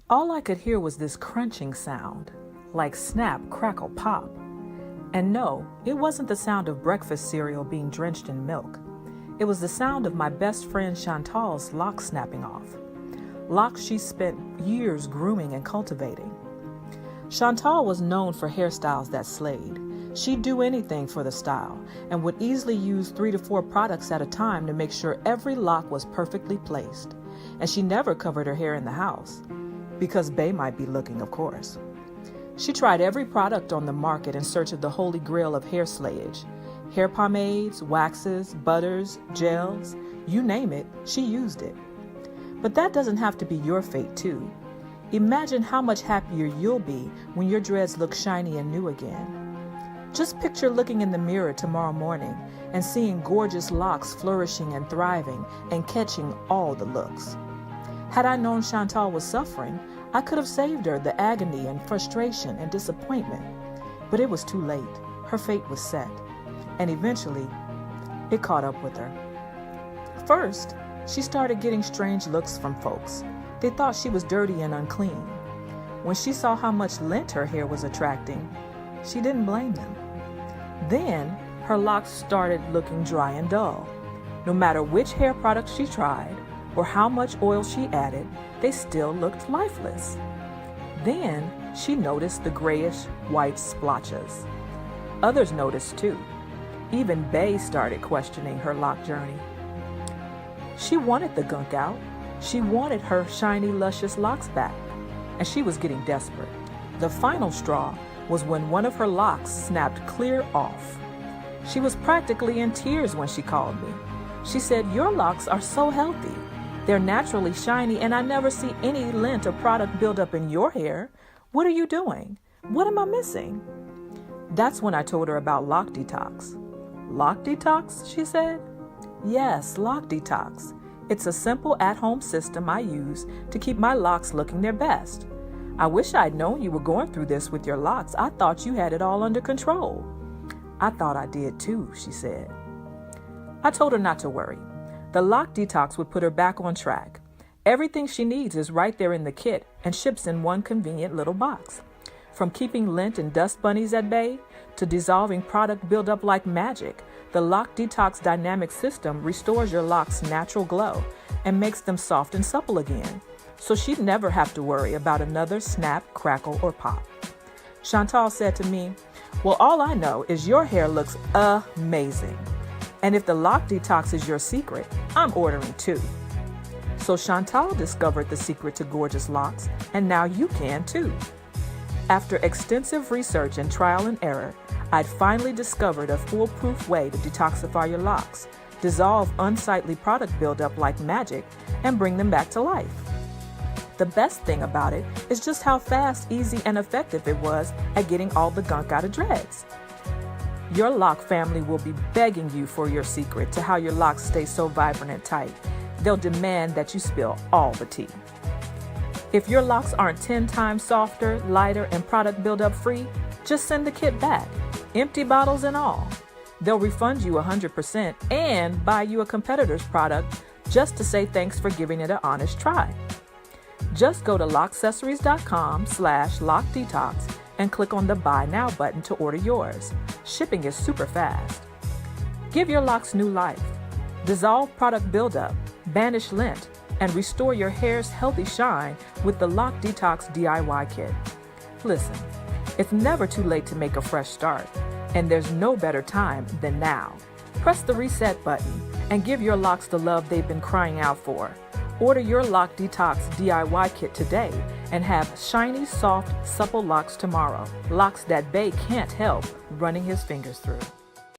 All I could hear was this crunching sound, like snap, crackle, pop. And no, it wasn't the sound of breakfast cereal being drenched in milk. It was the sound of my best friend Chantal's locks snapping off. Locks she spent years grooming and cultivating. Chantal was known for hairstyles that slayed. She'd do anything for the style and would easily use 3 to 4 products at a time to make sure every lock was perfectly placed. And she never covered her hair in the house, because Bay might be looking, of course. She tried every product on the market in search of the holy grail of hair slayage. Hair pomades, waxes, butters, gels, you name it, she used it. But that doesn't have to be your fate too. Imagine how much happier you'll be when your dreads look shiny and new again. Just picture looking in the mirror tomorrow morning and seeing gorgeous locks flourishing and thriving and catching all the looks. Had I known Chantal was suffering, I could have saved her the agony and frustration and disappointment. But it was too late. Her fate was set. And eventually, it caught up with her. First, she started getting strange looks from folks. They thought she was dirty and unclean. When she saw how much lint her hair was attracting, she didn't blame them. Then, her locks started looking dry and dull. No matter which hair product she tried or how much oil she added, they still looked lifeless. Then, she noticed the grayish white splotches. Others noticed too. Even Bay started questioning her lock journey. She wanted the gunk out. She wanted her shiny, luscious locks back, and she was getting desperate. The final straw was when one of her locks snapped clear off. She was practically in tears when she called me. She said, "Your locks are so healthy. They're naturally shiny, and I never see any lint or product build up in your hair. What are you doing? What am I missing?" That's when I told her about Loc Detox. Loc Detox, she said? Yes, Loc Detox. It's a simple at-home system I use to keep my locks looking their best. I wish I'd known you were going through this with your locks. I thought you had it all under control. I thought I did too, she said. I told her not to worry. The Loc Detox would put her back on track. Everything she needs is right there in the kit and ships in one convenient little box. From keeping lint and dust bunnies at bay to dissolving product buildup like magic, the Loc Detox dynamic system restores your locks' natural glow and makes them soft and supple again, so she'd never have to worry about another snap, crackle, or pop. Chantal said to me, "Well, all I know is your hair looks amazing. And if the Loc Detox is your secret, I'm ordering too." So Chantal discovered the secret to gorgeous locks, and now you can too. After extensive research and trial and error, I'd finally discovered a foolproof way to detoxify your locks, dissolve unsightly product buildup like magic, and bring them back to life. The best thing about it is just how fast, easy, and effective it was at getting all the gunk out of dreads. Your lock family will be begging you for your secret to how your locks stay so vibrant and tight. They'll demand that you spill all the tea. If your locks aren't 10 times softer, lighter, and product buildup free, just send the kit back, empty bottles and all. They'll refund you 100% and buy you a competitor's product just to say thanks for giving it an honest try. Just go to loccessories.com/locdetox and click on the Buy Now button to order yours. Shipping is super fast. Give your locks new life. Dissolve product buildup, banish lint, and restore your hair's healthy shine with the Loc Detox DIY kit. Listen, it's never too late to make a fresh start, and there's no better time than now. Press the reset button and give your locks the love they've been crying out for. Order your Loc Detox DIY kit today and have shiny, soft, supple locks tomorrow. Locks that Bay can't help running his fingers through.